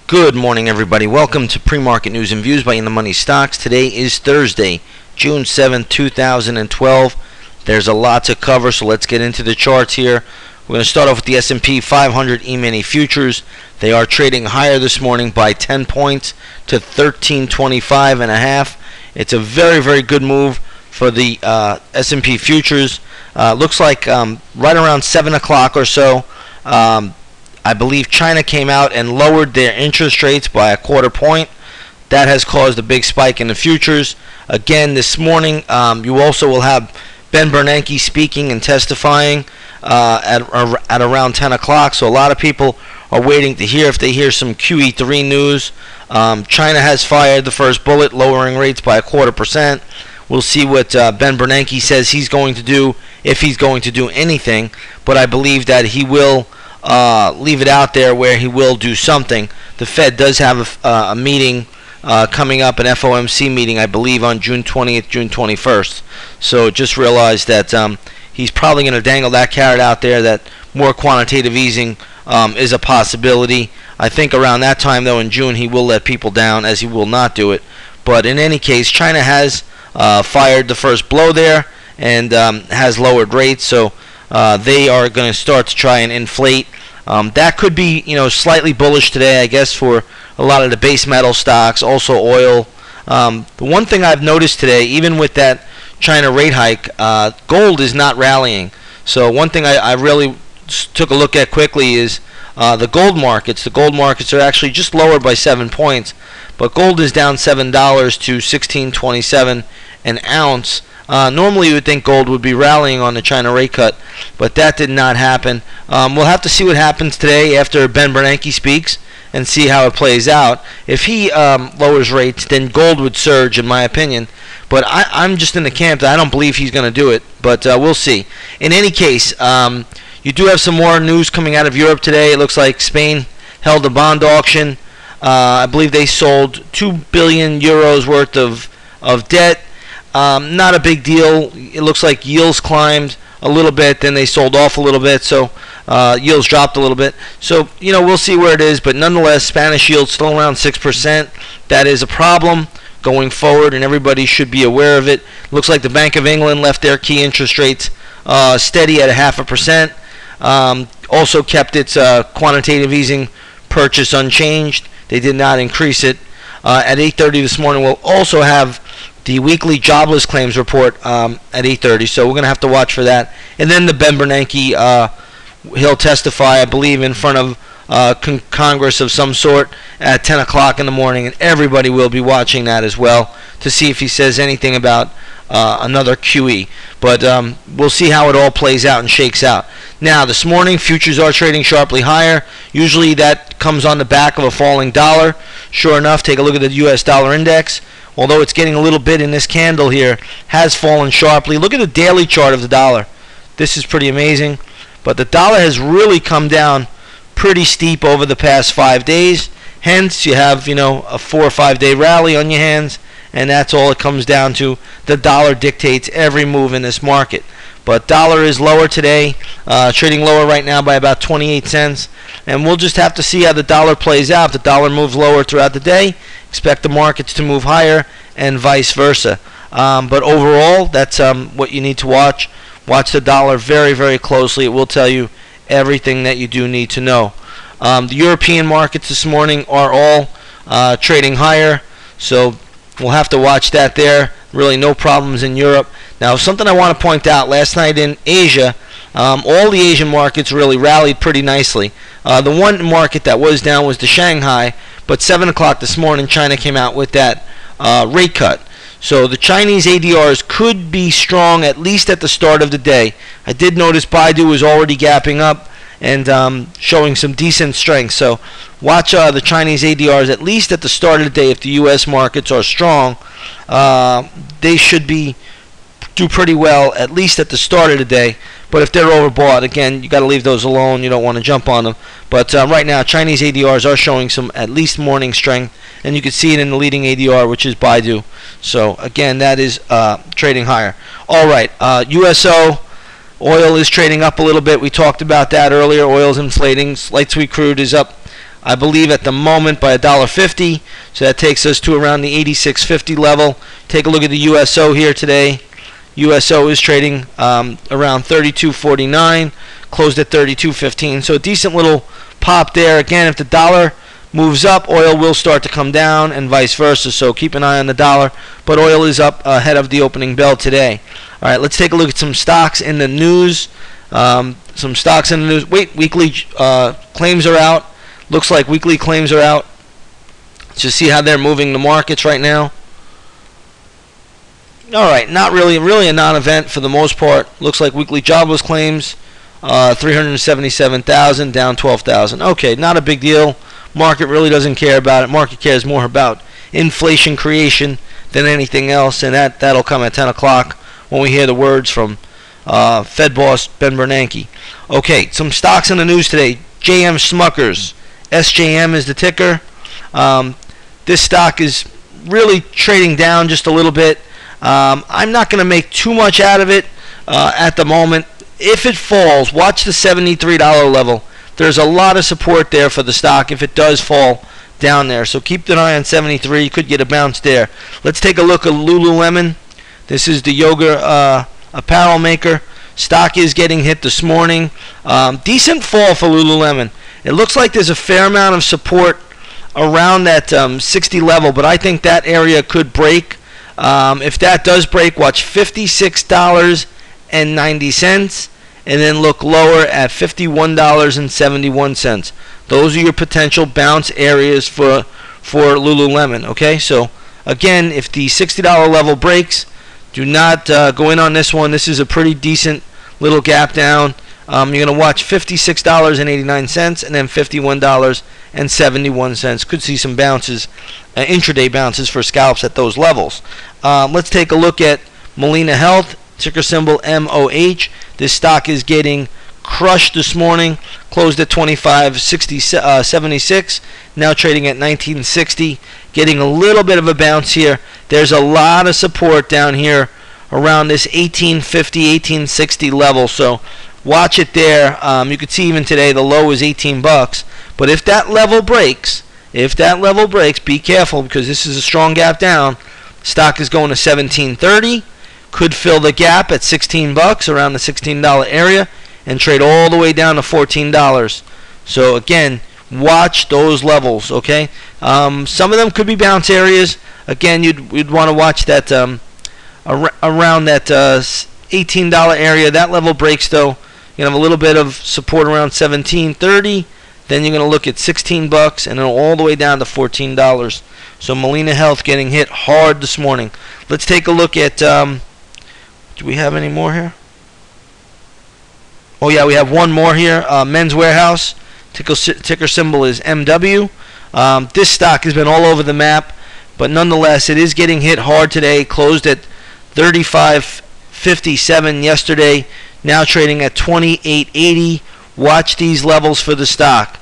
Good morning, everybody. Welcome to Pre-Market News and Views by In the Money Stocks. Today is Thursday, June 7th, 2012. There's a lot to cover, so let's get into the charts here. We're going to start off with the S&P 500 E-mini futures. They are trading higher this morning by 10 points to 1325.5. It's a very, very good move for the S&P futures. Looks like right around 7 o'clock or so, I believe China came out and lowered their interest rates by a quarter point. That has caused a big spike in the futures. Again, this morning, you also will have Ben Bernanke speaking and testifying at around 10 o'clock. So a lot of people are waiting to hear if they hear some QE-4 news. China has fired the first bullet, lowering rates by a quarter percent. We'll see what Ben Bernanke says he's going to do, if he's going to do anything. But I believe that he will leave it out there where he will do something. The Fed does have a meeting coming up, an FOMC meeting, I believe, on June 20th, June 21st. So just realize that he's probably going to dangle that carrot out there that more quantitative easing is a possibility. I think around that time, though, in June, he will let people down, as he will not do it. But in any case, China has fired the first blow there and has lowered rates. So they are going to start to try and inflate. That could be, slightly bullish today, I guess, for a lot of the base metal stocks, also oil. The one thing I've noticed today, even with that China rate hike, gold is not rallying. So one thing I really took a look at quickly is the gold markets. The gold markets are actually just lowered by 7 points, but gold is down $7 to $16.27 an ounce. Normally you would think gold would be rallying on the China rate cut, but that did not happen. We'll have to see what happens today after Ben Bernanke speaks and see how it plays out. If he lowers rates, then gold would surge, in my opinion. But I'm just in the camp that I don't believe he's going to do it, but we'll see. In any case, you do have some more news coming out of Europe today. It looks like Spain held a bond auction. I believe they sold 2 billion euros worth of debt. Not a big deal. It looks like yields climbed a little bit, then they sold off a little bit, so yields dropped a little bit. So, we'll see where it is, but nonetheless, Spanish yields still around 6%. That is a problem going forward, and everybody should be aware of it. Looks like the Bank of England left their key interest rates steady at 0.5%. Also kept its quantitative easing purchase unchanged. They did not increase it. At 8:30 this morning, we'll also have the weekly jobless claims report at 8:30, so we're going to have to watch for that. And then the Ben Bernanke, he'll testify, I believe, in front of Congress of some sort at 10 o'clock in the morning, and everybody will be watching that as well to see if he says anything about another QE. But we'll see how it all plays out and shakes out. Now, this morning, futures are trading sharply higher. Usually that comes on the back of a falling dollar. Sure enough, take a look at the U.S. dollar index. Although it's getting a little bit in this candle here, has fallen sharply. Look at the daily chart of the dollar. This is pretty amazing. But the dollar has really come down pretty steep over the past 5 days. Hence, you have, a 4 or 5 day rally on your hands, and that's all it comes down to. The dollar dictates every move in this market. But dollar is lower today, trading lower right now by about 28 cents. And we'll just have to see how the dollar plays out. If the dollar moves lower throughout the day, expect the markets to move higher and vice versa. But overall, that's what you need to watch. Watch the dollar very, very closely. It will tell you everything that you do need to know. The European markets this morning are all trading higher, so we'll have to watch that there. Really no problems in Europe. Now, something I want to point out, last night in Asia, all the Asian markets really rallied pretty nicely. The one market that was down was the Shanghai, but 7 o'clock this morning, China came out with that rate cut. So the Chinese ADRs could be strong, at least at the start of the day. I did notice Baidu was already gapping up and showing some decent strength. So watch the Chinese ADRs, at least at the start of the day. If the U.S. markets are strong, they should do pretty well, at least at the start of the day. But if they're overbought, again, you got to leave those alone. You don't want to jump on them. But right now, Chinese ADRs are showing some at least morning strength, and you can see it in the leading ADR, which is Baidu. So again, that is trading higher. All right, USO oil is trading up a little bit. We talked about that earlier. Oil's inflating. Light sweet crude is up I believe, at the moment by $1.50. So that takes us to around the 86.50 level. Take a look at the USO here today. USO is trading around 32.49, closed at 32.15. So a decent little pop there. Again, if the dollar moves up, oil will start to come down, and vice versa. So keep an eye on the dollar. But oil is up ahead of the opening bell today. All right, let's take a look at some stocks in the news. Some stocks in the news. Weekly claims are out. Looks like weekly claims are out. Let's just see how they're moving the markets right now. All right, not really a non-event for the most part. Looks like weekly jobless claims, 377,000, down 12,000. Okay, not a big deal. Market really doesn't care about it. Market cares more about inflation creation than anything else, and that'll come at 10 o'clock when we hear the words from Fed boss Ben Bernanke. Okay, some stocks in the news today. JM Smuckers, SJM is the ticker. This stock is really trading down just a little bit. I'm not going to make too much out of it at the moment. If it falls, watch the $73 level. There's a lot of support there for the stock if it does fall down there. So keep an eye on 73. You could get a bounce there. Let's take a look at Lululemon. This is the yoga apparel maker. Stock is getting hit this morning. Decent fall for Lululemon. It looks like there's a fair amount of support around that 60 level, but I think that area could break. If that does break, watch $56.90 and then look lower at $51.71. Those are your potential bounce areas for Lululemon. Okay, so again, if the $60 level breaks, do not go in on this one. This is a pretty decent little gap down. You're going to watch $56.89 and then $51.71. Could see some bounces, intraday bounces for scalps at those levels. Let's take a look at Molina Health, ticker symbol MOH. This stock is getting crushed this morning, closed at 25.76, now trading at 19.60, getting a little bit of a bounce here. There's a lot of support down here around this 18.50, 18.60 level, so watch it there. You can see even today the low is 18 bucks, but if that level breaks, be careful, because this is a strong gap down. Stock is going to 17.30, could fill the gap at 16 bucks, around the $16 area, and trade all the way down to $14. So again, watch those levels, okay? Some of them could be bounce areas. Again, you'd want to watch that around that $18 area. That level breaks, though. You're going to have a little bit of support around $17.30. Then you're going to look at 16 bucks and then all the way down to $14. So Molina Health getting hit hard this morning. Let's take a look at, do we have any more here? Oh yeah, we have one more here. Men's Warehouse, ticker symbol is MW. This stock has been all over the map, but nonetheless, it is getting hit hard today. Closed at 35.57 yesterday, now trading at 28.80. Watch these levels for the stock.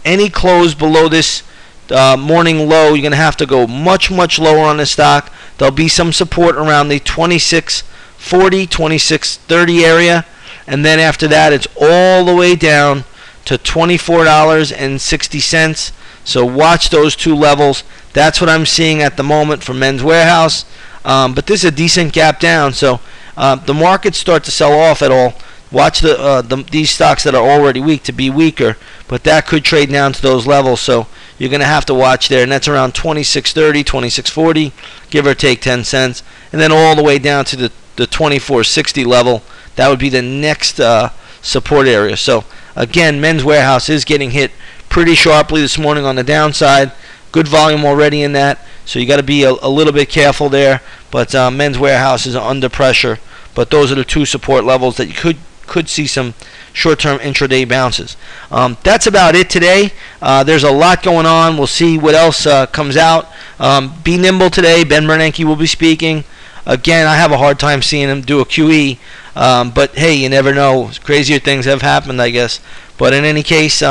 Any close below this morning low, you're going to have to go much lower on the stock. There'll be some support around the 26.40, 26.30 area, and then after that, it's all the way down to $24.60. So watch those two levels. That's what I'm seeing at the moment for Men's Warehouse. But this is a decent gap down, so the markets start to sell off at all. Watch these stocks that are already weak to be weaker, but that could trade down to those levels. So you're going to have to watch there, and that's around 26.30, 26.40, give or take 10 cents, and then all the way down to the 24.60 level. That would be the next support area. So again, Men's Warehouse is getting hit pretty sharply this morning on the downside. Good volume already in that, so you got to be a little bit careful there. But Men's Warehouse is under pressure. But those are the two support levels that you could see some short-term intraday bounces. That's about it today. There's a lot going on. We'll see what else comes out. Be nimble today. Ben Bernanke will be speaking. Again, I have a hard time seeing him do a QE. But hey, you never know. Crazier things have happened, I guess. But in any case,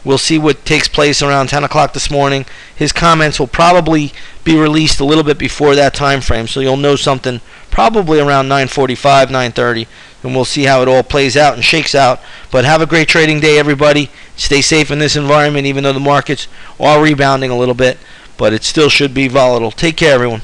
We'll see what takes place around 10 o'clock this morning. His comments will probably be released a little bit before that time frame, so you'll know something probably around 9:45, 9:30, and we'll see how it all plays out and shakes out. But have a great trading day, everybody. Stay safe in this environment, even though the markets are rebounding a little bit, but it still should be volatile. Take care, everyone.